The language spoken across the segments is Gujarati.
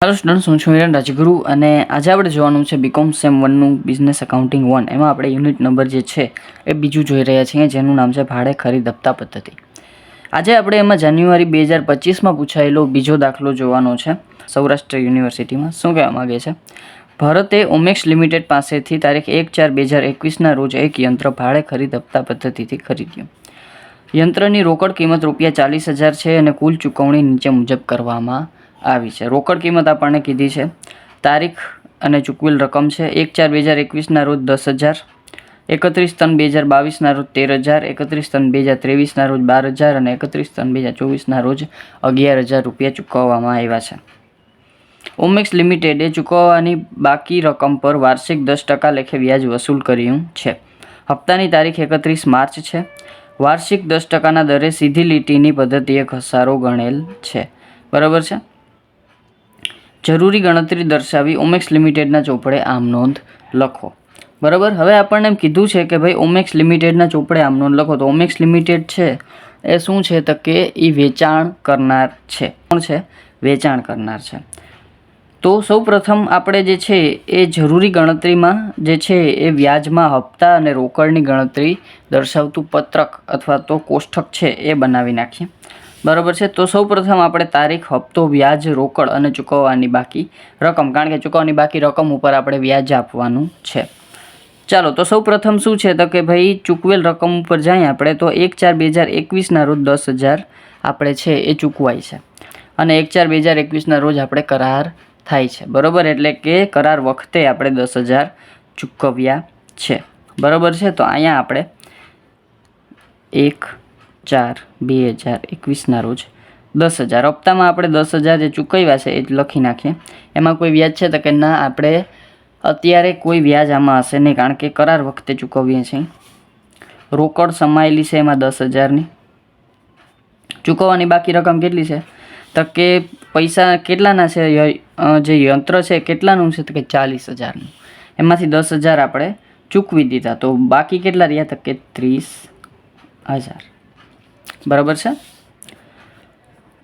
હેલો સ્ટુડન્ટ્સ, હું છું હિરણ રાજગુરુ અને આજે આપણે જોવાનું છે બીકોમ સેમ 1નું બિઝનેસ એકાઉન્ટિંગ 1. એમાં આપણે યુનિટ નંબર જે છે એ બીજું જોઈ રહ્યા છીએ, જેનું નામ છે ભાડે ખરીદ હપ્તા પદ્ધતિ. આજે આપણે એમાં જાન્યુઆરી 2025માં પૂછાયેલો બીજો દાખલો જોવાનો છે સૌરાષ્ટ્ર યુનિવર્સિટીમાં. શું કહેવા માગે છે? ભારતે ઓમેક્સ લિમિટેડ પાસેથી તારીખ 1/4/2021ના રોજ એક યંત્ર ભાડે ખરીદ હપ્તા પદ્ધતિથી ખરીદ્યું. યંત્રની રોકડ કિંમત ₹40,000 છે અને કુલ ચૂકવણી નીચે મુજબ કરવામાં આવી છે. રોકડ કિંમત આપણને કીધી છે. તારીખ અને ચૂકવેલ રકમ છે 1/4/2021ના રોજ 10,000, 31/3/2022ના રોજ 13,000, 31/3/2023ના રોજ 12,000 અને 31/3/2024ના રોજ ₹11,000 ચૂકવવામાં આવ્યા છે. ઓમેક્સ લિમિટેડે ચૂકવવાની બાકી રકમ પર વાર્ષિક 10% લેખે વ્યાજ વસૂલ કર્યું છે. હપ્તાની તારીખ 31 માર્ચ છે. વાર્ષિક 10%ના દરે સીધી લીટીની પદ્ધતિએ ઘસારો ગણેલ છે. બરાબર છે. જરૂરી ગણતરી દર્શાવી ઓમેક્સ લિમિટેડના ચોપડે આમ નોંધ લખો. બરાબર. હવે આપણને એમ કીધું છે કે ભાઈ ઓમેક્સ લિમિટેડના ચોપડે આમ નોંધ લખો. તો ઓમેક્સ લિમિટેડ છે એ શું છે? તો કે એ વેચાણ કરનાર છે. કોણ છે? વેચાણ કરનાર છે. તો સૌ પ્રથમ આપણે જે છે એ જરૂરી ગણતરીમાં જે છે એ વ્યાજમાં હપ્તા અને રોકડની ગણતરી દર્શાવતું પત્રક અથવા તો કોષ્ટક છે એ બનાવી નાખીએ. બરાબર છે. તો સૌ પ્રથમ આપણે તારીખ, હપ્તો, વ્યાજ, રોકડ અને ચૂકવવાની બાકી રકમ, કારણ કે ચૂકવવાની બાકી રકમ ઉપર આપણે વ્યાજ આપવાનું છે. ચાલો, તો સૌ પ્રથમ શું છે? તો કે ભાઈ ચૂકવેલ રકમ ઉપર જાય આપણે તો 1/4/2021ના રોજ 10,000 આપણે છે એ ચૂકવાય છે અને 1/4/2021ના રોજ આપણે કરાર થાય છે. બરાબર. એટલે કે કરાર વખતે આપણે 10,000 ચૂકવ્યા છે. બરાબર છે. તો અહીંયા આપણે 1/4/2021ના રોજ 10,000 હપ્તામાં આપણે 10,000 જે ચૂકવ્યા છે એ જ લખી નાખીએ. એમાં કોઈ વ્યાજ છે? તો કે ના, આપણે અત્યારે કોઈ વ્યાજ આમાં હશે નહીં, કારણ કે કરાર વખતે ચૂકવીએ છીએ. રોકડ સમાયેલી છે એમાં 10,000ની. ચૂકવવાની બાકી રકમ કેટલી છે? તો કે પૈસા કેટલાના છે? જે યંત્ર છે કેટલાનું છે? તો કે 40,000નું. એમાંથી 10,000 આપણે ચૂકવી દીધા, તો બાકી કેટલા રહ્યા? તો કે 30,000. બરાબર છે.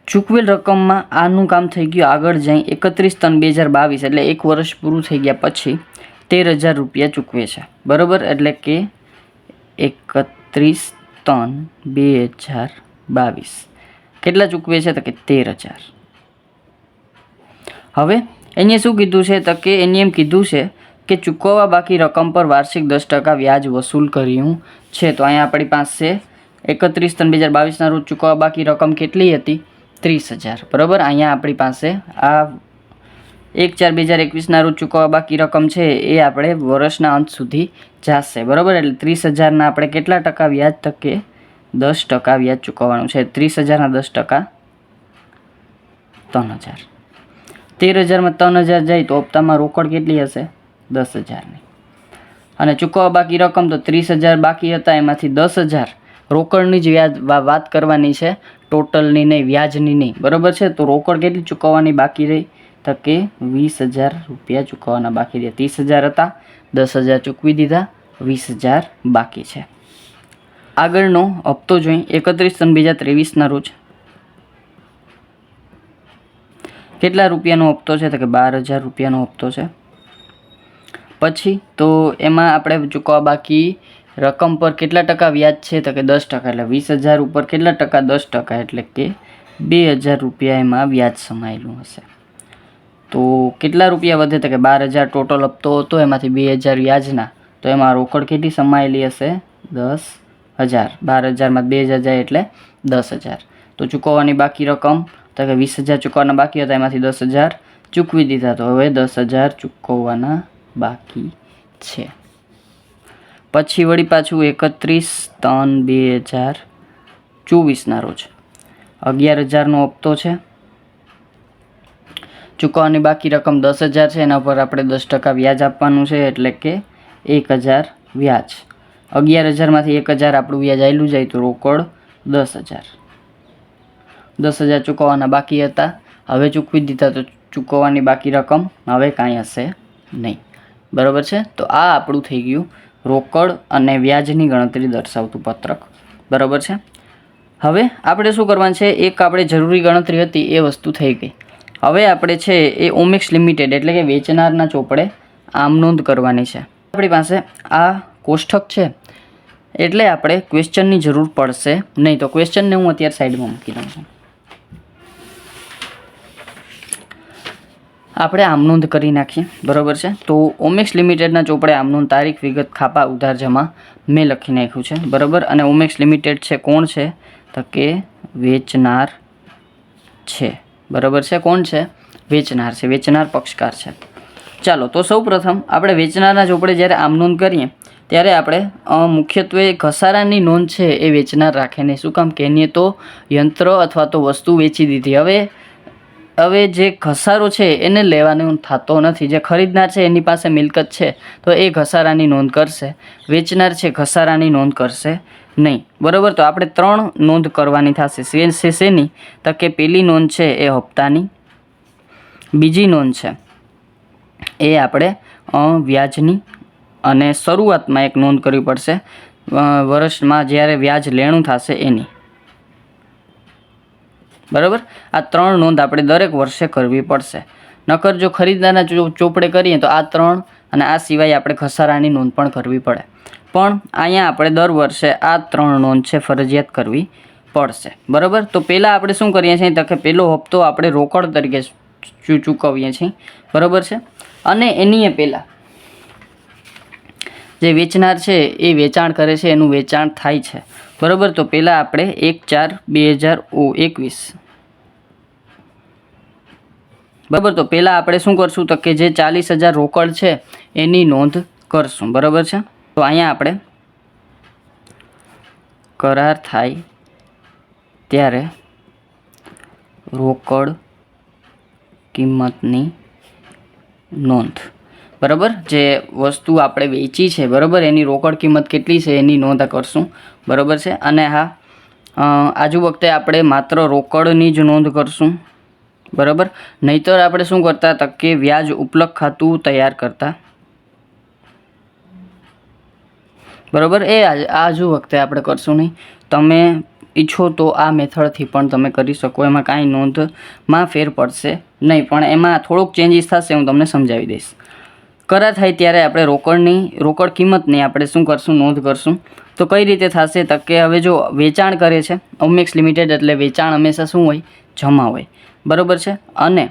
ચૂકવેલ રકમમાં આનું કામ થઈ ગયું. આગળ જઈ 31/3/2022 એટલે એક વર્ષ પૂરું થઈ ગયા પછી 13,000 ચૂકવે છે. બરાબર. એટલે કે 31/3/2022 કેટલા ચૂકવે છે? તો કે 13,000. હવે એને શું કીધું છે? તો કે એને એમ કીધું છે કે ચૂકવવા બાકી રકમ પર વાર્ષિક 10% વ્યાજ વસૂલ કર્યું છે. તો અહીંયા આપણી પાસે 31/3/2022ના રોજ ચૂકવવા બાકી રકમ કેટલી હતી? 30,000. બરાબર. અહીંયા આપણી પાસે આ 1/4/2021ના રોજ ચૂકવવા બાકી રકમ છે એ આપણે વર્ષના અંત સુધી જશે. બરાબર. એટલે 30,000ના આપણે કેટલા ટકા વ્યાજ? તો કે 10% વ્યાજ ચૂકવવાનું છે. 30,000ના 10% 3,000. 13,000માં 3,000 જાય તો હપ્તામાં રોકડ કેટલી હશે? 10,000ની. અને ચૂકવવા બાકી રકમ તો 30,000 બાકી હતા, એમાંથી 10,000 રોકડની જ વ્યાજ વાત કરવાની છે, ટોટલની નહીં, વ્યાજની નહીં. બરાબર છે. તો રોકડ કેટલી ચૂકવવાની બાકી રહી? તો કે 20,000 ચૂકવવાના બાકી રહ્યા. 30,000 હતા, 10,000 ચૂકવી દીધા, 20,000 બાકી છે. આગળનો હપ્તો જોઈ 31/3/2023ના રોજ કેટલા રૂપિયાનો હપ્તો છે? તો કે 12,000 હપ્તો છે. પછી તો એમાં આપણે ચૂકવવા બાકી રકમ પર કેટલા ટકા વ્યાજ છે? તો કે 10%. એટલે 20,000 ઉપર કેટલા ટકા? 10%. એટલે કે 2,000 એમાં વ્યાજ સમાયેલું હશે. તો કેટલા રૂપિયા વધે? તો કે 12,000 ટોટલ હપ્તો હતો, એમાંથી 2,000 વ્યાજના. તો એમાં રોકડ કેટલી સમાયેલી હશે? 10,000. 12,000માં 2,000 જાય એટલે 10,000. તો ચૂકવવાની બાકી રકમ તો કે 20,000 ચૂકવવાના બાકી હતા, એમાંથી 10,000 ચૂકવી દીધા. તો હવે 10,000 ચૂકવવાના બાકી છે. પછી વળી પાછું 31/3/2024ના રોજ 11,000નો હપ્તો છે. ચૂકવવાની બાકી રકમ 10,000 છે, એના પર આપણે 10% વ્યાજ આપવાનું છે, એટલે કે 1,000 વ્યાજ. 11,000માંથી 1,000 આપણું વ્યાજ આવેલું જાય તો રોકડ 10,000. 10,000 ચૂકવવાના બાકી હતા, હવે ચૂકવી દીધા, તો ચૂકવવાની બાકી રકમ હવે કાંઈ હશે નહીં. બરાબર છે. તો આ આપણું થઈ ગયું રોકડ અને વ્યાજની ગણતરી દર્શાવતું પત્રક. બરાબર છે. હવે આપણે શું કરવાનું છે? એક આપણે જરૂરી ગણતરી હતી એ વસ્તુ થઈ ગઈ. હવે આપણે છે એ ઓમેક્સ લિમિટેડ એટલે કે વેચનારના ચોપડે આમ નોંધ કરવાની છે. આપણી પાસે આ કોષ્ટક છે એટલે આપણે ક્વેશ્ચનની જરૂર પડશે નહીં. તો ક્વેશ્ચનને હું અત્યારે સાઈડમાં મૂકી દઉં છું. આપણે આમ નોંધ કરી નાખીએ, બરાબર છે. તો ઓમેક્સ લિમિટેડના ચોપડે આમ નોંધ તારીખ વિગત ખાપા ઉધાર જમા મેં લખી નાખ્યું છે, બરાબર. અને ઓમેક્સ લિમિટેડ છે કોણ છે તો કે વેચનાર છે, બરાબર છે. કોણ છે? વેચનાર છે, વેચનાર પક્ષકાર છે. ચાલો તો સૌ પ્રથમ આપણે વેચનારના ચોપડે જ્યારે આમ નોંધ કરીએ ત્યારે આપણે મુખ્યત્વે ઘસારાની નોંધ છે એ વેચનાર રાખે નહીં. શું કામ? કે એને તો યંત્ર અથવા તો વસ્તુ વેચી દીધી. હવે જે ઘસારો છે એને લેવાનો થતો નથી. જે ખરીદનાર છે એની પાસે મિલકત છે તો એ ઘસારાની નોંધ કરશે. વેચનાર છે ઘસારાની નોંધ કરશે નહીં, બરાબર. તો આપણે 3 નોંધ કરવાની થશે. શેની? તો કે પહેલી નોંધ છે એ હપ્તાની, બીજી નોંધ છે એ આપણે વ્યાજની, અને શરૂઆતમાં એક નોંધ કરવી પડશે વર્ષમાં જ્યારે વ્યાજ લેણું થશે એની, બરાબર. આ 3 નોંધ આપણે દરેક વર્ષે કરવી પડશે. નકર જો ખરીદનારના ચોપડે કરીએ તો આ 3 અને આ સિવાય આપણે ઘસારાની નોંધ પણ કરવી પડે. પણ અહીંયા આપણે દર વર્ષે આ 3 નોંધ છે ફરજિયાત કરવી પડશે, બરાબર. તો પહેલાં આપણે શું કરીએ છીએ તો કે પહેલો હપ્તો આપણે રોકડ તરીકે ચૂકવીએ છીએ, બરાબર છે. અને એની પહેલાં જે વેચનાર છે એ વેચાણ કરે છે, એનું વેચાણ થાય છે, બરાબર. તો પહેલાં આપણે 1/4/2021, બરાબર. તો પહેલાં આપણે શું કરશું તો કે જે 40,000 રોકડ છે એની નોંધ કરશું, બરાબર છે. તો અહીંયા આપણે કરાર થાય ત્યારે રોકડ કિંમતની નોંધ, બરાબર. જે વસ્તુ આપણે વેચી છે, બરાબર, એની રોકડ કિંમત કેટલી છે એની નોંધ કરશું, બરાબર છે. અને હા, આજુ વખતે આપણે માત્ર રોકડની જ નોંધ કરશું, બરાબર. નહીંતર આપણે શું કરતા હતા કે વ્યાજ ઉપલક ખાતું તૈયાર કરતા, બરાબર. એ આજુ વખતે આપણે કરશું નહીં. તમે ઈચ્છો તો આ મેથડથી પણ તમે કરી શકો, એમાં કાંઈ નોંધમાં ફેર પડશે નહીં, પણ એમાં થોડુંક ચેન્જીસ થશે, હું તમને સમજાવી દઈશ. કરાર થાય ત્યારે આપણે રોકડ કિંમતની આપણે શું કરશું? નોંધ કરશું. તો કઈ રીતે થશે તો કે હવે જો વેચાણ કરે છે ઓમેક્સ લિમિટેડ એટલે વેચાણ હંમેશા શું હોય? જમા હોય, બરાબર છે. અને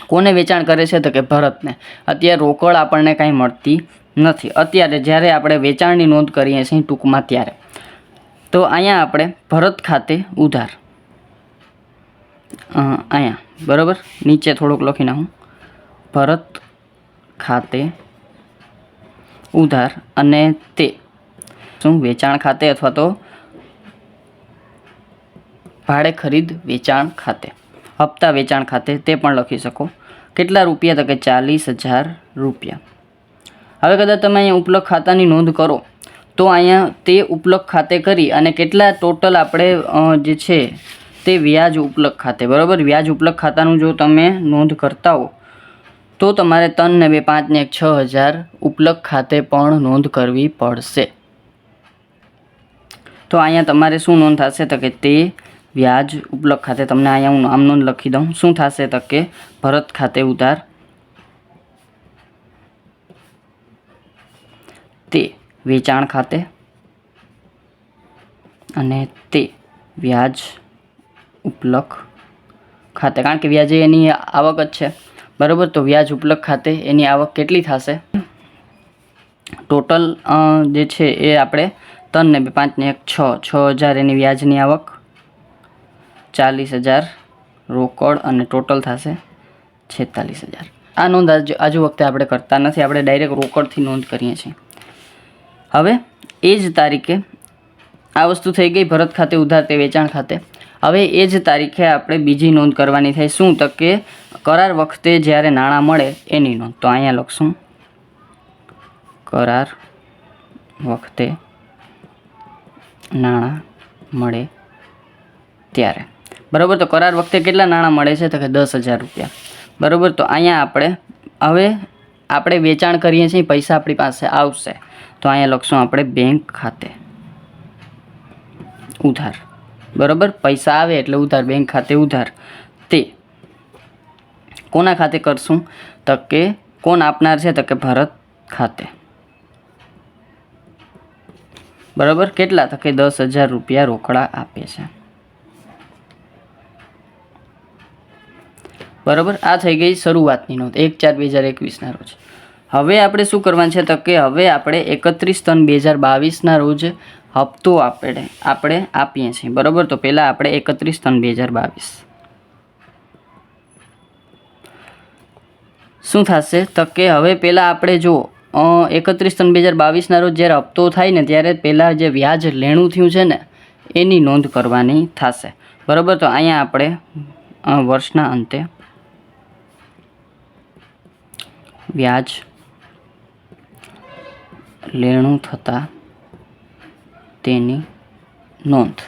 કોને વેચાણ કરે છે તો કે ભરતને. અત્યારે રોકડ આપણને કાંઈ મળતી નથી અત્યારે, જ્યારે આપણે વેચાણની નોંધ કરીએ છીએ ટૂંકમાં ત્યારે. તો અહીંયા આપણે ભરત ખાતે ઉધાર, અહીંયા બરાબર નીચે થોડુંક લખી નાખું, ભરત ખાતે ઉધાર, અને તે શું? વેચાણ ખાતે અથવા તો ભાડે ખરીદ વેચાણ ખાતે, હપ્તા વેચાણ ખાતે, તે પણ લખી શકો. કેટલા રૂપિયા તો કે 40,000 રૂપિયા. હવે કદાચ તમે અહીંયા ઉપલક ખાતાની નોંધ કરો તો અહીંયા તે ઉપલક ખાતે કરી અને કેટલા ટોટલ આપણે જે છે તે વ્યાજ ઉપલક ખાતે, બરાબર. વ્યાજ ઉપલક ખાતાનું જો તમે નોંધ કરતા હો તો તમારે 3 ને 2 5 ને 1 6,000 ઉપલક ખાતે પણ નોંધ કરવી પડશે. તો અહીંયા તમારે શું નોંધ થશે તો કે તે વ્યાજ ઉપલક ખાતે, તમને અહીંયા હું આમ નોંધ લખી દઉં. શું થશે તો કે ભરત ખાતે ઉધાર, તે વેચાણ ખાતે, અને તે વ્યાજ ઉપલક ખાતે. કારણ કે વ્યાજે એની આવક જ છે, બરાબર. તો વ્યાજ ઉપલક ખાતે એની આવક કેટલી થશે? ટોટલ જે છે એ આપણે 3 ને 2 5 ને 1 6,000 એની વ્યાજની આવક, 40,000 રોકડ, અને ટોટલ થશે 46,000. આ નોંધ આજુ વખતે આપણે કરતા નથી, આપણે ડાયરેક્ટ રોકડથી નોંધ કરીએ છીએ. હવે એ જ તારીખે આ વસ્તુ થઈ ગઈ ભરત ખાતે ઉધાર, તે વેચાણ ખાતે. હવે એ જ તારીખે આપણે બીજી નોંધ કરવાની થાય. શું તો કે કરાર વખતે જ્યારે નાણાં મળે એની નોંધ. તો અહીંયા લખશું કરાર વખતે નાણાં મળે ત્યારે, બરાબર. તો કરાર વખતે કેટલા નાણાં મળે છે તો કે 10,000 રૂપિયા, બરાબર. તો અહીંયા આપણે વેચાણ કરીએ છીએ, પૈસા આપણી પાસે આવશે તો અહીંયા લખશું આપણે બેંક ખાતે ઉધાર, બરાબર. પૈસા આવે એટલે ઉધાર, બેંક ખાતે ઉધાર, તે કોના ખાતે કરશું તો કે કોણ આપનાર છે તો કે ભરત ખાતે. બરાબર. કેટલા તો કે 10,000 રૂપિયા રોકડા આપે છે. બરાબર. આ થઈ ગઈ શરૂઆતની નોંધ 1/4/2021 રોજ. હવે આપણે શું કરવાનું છે તો કે હવે આપણે 31/3/2022 રોજ હપ્તો આપણે આપીએ છીએ. બરાબર. તો પહેલાં આપણે 31/3/2022 શું થશે તો કે હવે પહેલાં આપણે જો 31/3/2022 રોજ જ્યારે હપ્તો થાય ને ત્યારે પહેલાં જે વ્યાજ લેણું થયું છે ને એની નોંધ કરવાની થશે. બરાબર. તો અહીંયા આપણે વર્ષના અંતે વ્યાજ લેણું થતાં તેની નોંધ.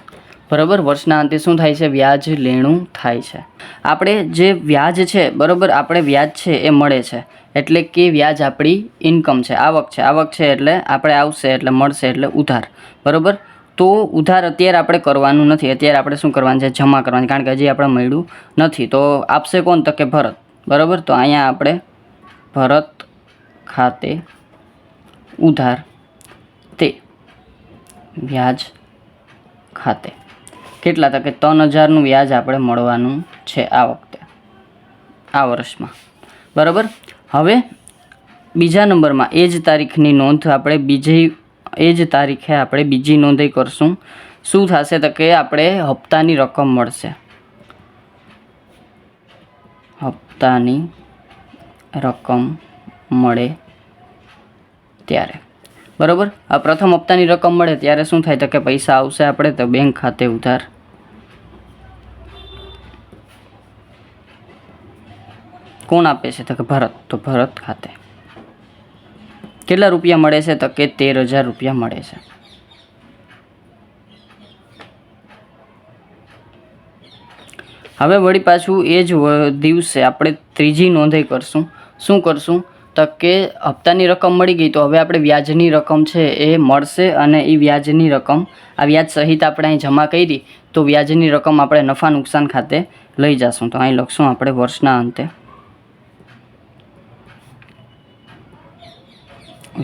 બરાબર. વર્ષના અંતે શું થાય છે? વ્યાજ લેણું થાય છે. આપણે જે વ્યાજ છે બરાબર, આપણે વ્યાજ છે એ મળે છે એટલે કે વ્યાજ આપણી ઇન્કમ છે, આવક છે. આવક છે એટલે આપણે આવશે એટલે મળશે એટલે ઉધાર. બરાબર. તો ઉધાર અત્યારે આપણે કરવાનું નથી. અત્યારે આપણે શું કરવાનું છે? જમા કરવાનું, કારણ કે હજી આપણે મળ્યું નથી. તો આપશે કોણ તો કે ભરત. બરાબર. તો અહીંયા આપણે ભરત ખાતે ઉધાર તે વ્યાજ ખાતે કેટલા તો કે 3,000નું વ્યાજ આપણે મળવાનું છે આ વખતે, આ વર્ષમાં. બરાબર. હવે બીજા નંબરમાં એ જ તારીખની નોંધ આપણે બીજી નોંધ કરશું. શું થશે તો કે આપણે હપ્તાની રકમ મળશે. હપ્તાની રકમ મળે ત્યારે. બરાબર. આ પ્રથમ હપ્તાની રકમ મળે ત્યારે શું થાય તો કે પૈસા આવશે આપણે તો બેંક ખાતે ઉધાર. કોણ આપે છે તો કે ભરત. તો ભરત ખાતે કેટલા રૂપિયા મળે છે તો કે 13,000 રૂપિયા મળે છે. હવે વળી પાછું એ જ દિવસે આપણે ત્રીજી નોંધ કરશું. શું કરશું તો કે હપ્તાની રકમ મળી ગઈ તો હવે આપણે વ્યાજની રકમ છે એ મળશે અને એ વ્યાજની રકમ આ વ્યાજ સહિત આપણે અહીં જમા કરી તો વ્યાજની રકમ આપણે નફા નુકસાન ખાતે લઈ જશું. તો અહીં લખશું આપણે વર્ષના અંતે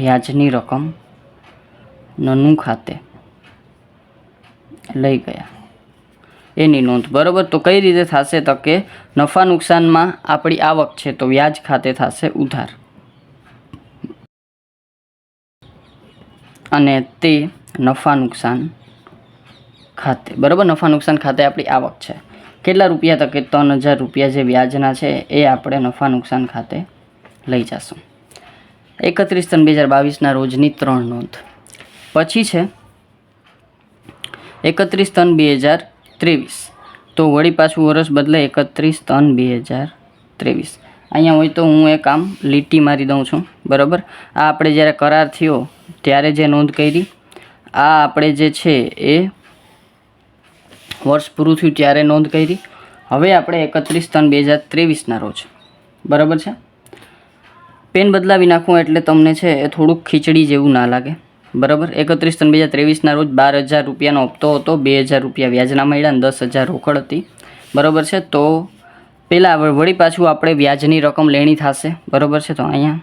વ્યાજની રકમ નનું ખાતે લઈ ગયા એની નોંધ. બરાબર. તો કઈ રીતે થશે તો કે નફા નુકસાનમાં આપણી આવક છે તો વ્યાજ ખાતે થશે ઉધાર અને તે નફા નુકસાન ખાતે. બરાબર. નફા નુકસાન ખાતે આપણી આવક છે. કેટલા રૂપિયા તો કે 3,000 રૂપિયા જે વ્યાજના છે એ આપણે નફા નુકસાન ખાતે લઈ જશું. 31/3/2022 રોજની 3 નોંધ. પછી છે 31/3/2023. તો વળી પાછું વર્ષ બદલે 31/3/2023. અહીંયા હોય તો હું એક આમ લીટી મારી દઉં છું. બરાબર. આ આપણે જ્યારે કરાર થયો ત્યારે જે નોંધ કરી, આ આપણે જે છે એ વર્ષ પૂરું થયું ત્યારે નોંધ કરી. હવે આપણે 31/3/2023 રોજ. બરાબર છે. પેન બદલાવી નાખું એટલે તમને છે એ થોડુંક ખીચડી જેવું ના લાગે. બરાબર. 31/3/2023 રોજ 12,000 રૂપિયાનો હપ્તો હતો. 2,000 રૂપિયા વ્યાજના મળ્યા અને 10,000 રોકડ હતી. બરાબર છે. તો પહેલાં વળી પાછું આપણે વ્યાજની રકમ લેણી થશે. બરાબર છે. તો અહીંયા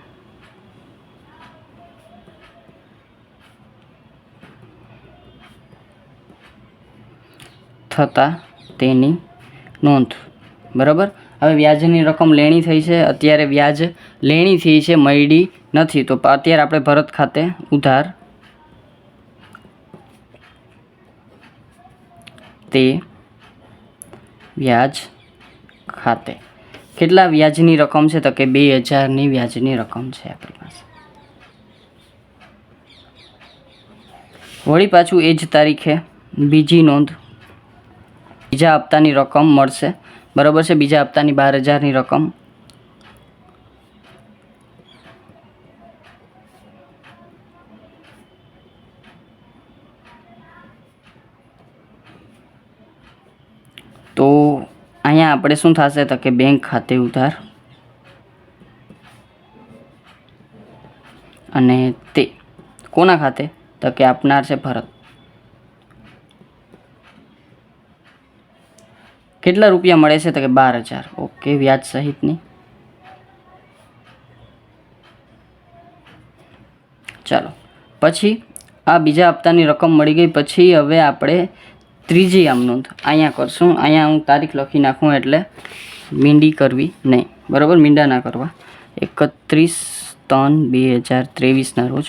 થતાં તેની નોંધ. બરાબર. હવે વ્યાજની રકમ લેણી થઈ છે, અત્યારે વ્યાજ લેણી થઈ છે, મળી નથી. તો અત્યારે આપણે ભરત ખાતે ઉધાર તે વ્યાજ ખાતે કેટલા વ્યાજની રકમ છે તો કે 2,000ની વ્યાજની રકમ છે આપણી પાસે. વળી પાછું એ જ તારીખે બીજી નોંધ, બીજા હપ્તાની રકમ મળશે. બરાબર છે. બીજા હપ્તાની 12,000ની રકમ તો અહીંયા આપણે શું થશે તો કે બેંક ખાતે ઉધાર અને તે કોના ખાતે તો કે આપનાર છે ભરત. કેટલા રૂપિયા મળે છે તો કે 12,000. ઓકે. વ્યાજ સહિતની ચાલો પછી આ બીજા હપ્તાની રકમ મળી ગઈ પછી હવે આપણે ત્રીજી આમ નોંધ અહીંયા કરશું. અહીંયા હું તારીખ લખી નાખું એટલે મીંડી કરવી નહીં, બરાબર, મીંડા ના કરવા. 31/3/2023ના રોજ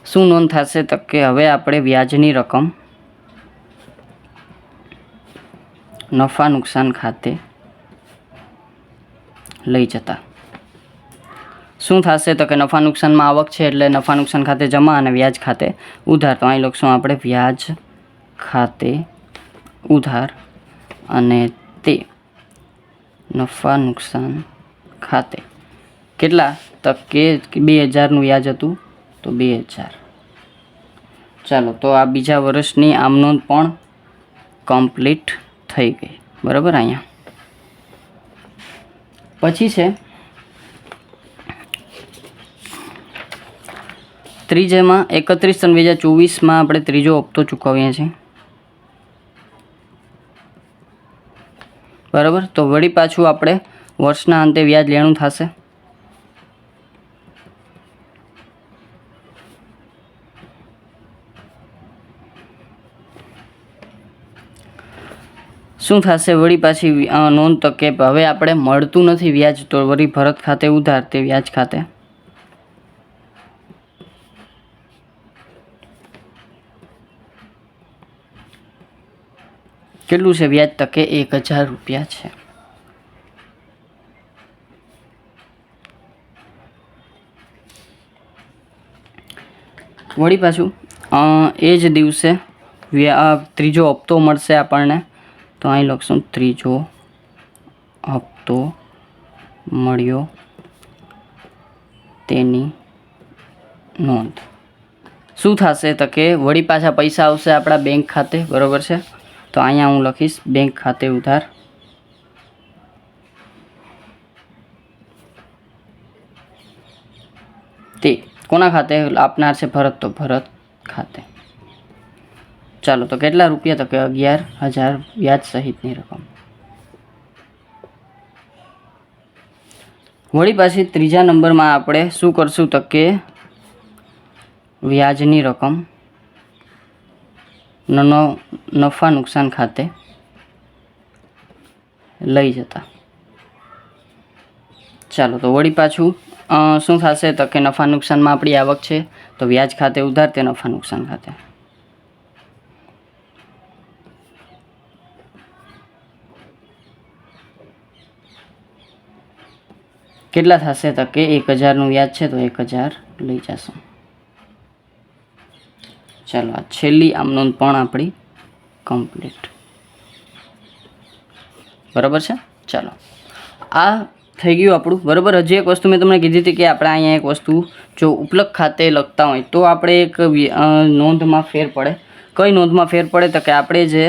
શું નોંધ થશે તો કે હવે આપણે વ્યાજની રકમ નફા નુકસાન ખાતે લઈ જતા. શું થશે તો કે નફા નુકસાનમાં આવક છે એટલે નફા નુકસાન ખાતે જમા અને વ્યાજ ખાતે ઉધાર. તો અહીં લખશું આપણે વ્યાજ ખાતે ઉધાર અને તે નફા નુકસાન ખાતે કેટલા તો કે 2000નું વ્યાજ હતું તો 2000. ચાલો તો આ બીજા વર્ષની આમ નોંધ પણ કમ્પ્લીટ થઈ ગઈ, બરાબર. અહીંયા પછી છે ત્રીજામાં 31/3/2024માં આપણે ત્રીજો હપ્તો ચૂકવીએ છીએ, બરાબર. તો વળી પાછું આપણે વર્ષના અંતે વ્યાજ લેણું થશે. શું થશે વળી પાછી નોંધ તો કે હવે આપણે મળતું નથી વ્યાજ તો વળી ભરત ખાતે ઉધાર તે વ્યાજ ખાતે. કેટલું છે વ્યાજ તો કે 1000 રૂપિયા છે. વળી પાછું એ જ દિવસે ત્રીજો હપ્તો મળશે આપણને. તો અહીં લખશું ત્રીજો હપ્તો મળ્યો તેની નોંધ. શું થશે તો કે વળી પાછા પૈસા આવશે આપણા બેંક ખાતે, બરાબર છે. તો અહીંયા હું લખીશ બેંક ખાતે ઉધાર તે કોના ખાતે આપનાર છે ભરત, તો ભરત ખાતે. ચાલો તો કેટલા રૂપિયા તો કે 11000 વ્યાજ સહિતની રકમ. વળી પાછી ત્રીજા નંબરમાં આપણે શું કરશું તો કે વ્યાજની રકમ નફા નુકસાન ખાતે લઈ જતા. ચાલો તો વળી પાછું શું થશે તો કે નફા નુકસાનમાં આપણી આવક છે તો વ્યાજ ખાતે ઉધાર તે નફા નુકસાન ખાતે. કેટલા થશે તો કે 1000નું વ્યાજ છે તો 1000 લઈ જશું. ચાલો આ છેલ્લી આમ નોંધ પણ આપણી કમ્પ્લીટ, બરાબર છે. ચાલો આ થઈ ગયું આપણું, બરાબર. હજી એક વસ્તુ મેં તમને કીધી હતી કે આપણે અહીંયા એક વસ્તુ જો ઉપલક ખાતે લખતા હોય તો આપણે એક નોંધમાં ફેર પડે. કઈ નોંધમાં ફેર પડે તો કે આપણે જે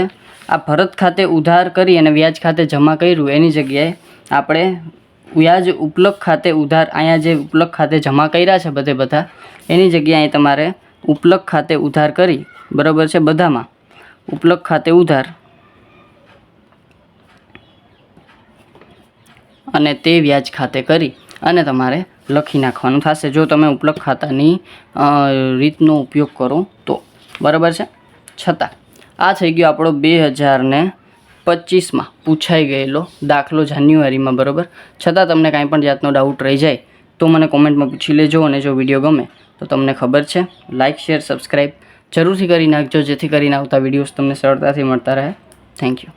આ ભરત ખાતે ઉધાર કરી અને વ્યાજ ખાતે જમા કર્યું એની જગ્યાએ આપણે વ્યાજ ઉપલક ખાતે ઉધાર અહીંયા જે ઉપલક ખાતે જમા કર્યા છે બધા એની જગ્યાએ તમારે ઉપલક ખાતે ઉધાર કરી, બરાબર છે. બધામાં ઉપલક ખાતે ઉધાર અને તે વ્યાજ ખાતે કરી અને તમારે લખી નાખવાનું થશે જો તમે ઉપલક ખાતાની રીતનો ઉપયોગ કરો તો, બરાબર છે. છતાં આ થઈ ગયો આપણો 2025માં પૂછાઈ ગયેલો દાખલો જાન્યુઆરીમાં, બરાબર. છતાં તમને કાંઈ પણ જાતનો ડાઉટ રહી જાય તો મને કોમેન્ટમાં પૂછી લેજો અને જો વિડીયો ગમે તો તમને ખબર છે લાઇક શેર સબસ્ક્રાઈબ જરૂરથી કરી નાખજો જેથી કરીને આવતા વિડીયોઝ તમને સરળતાથી મળતા રહે. Thank you.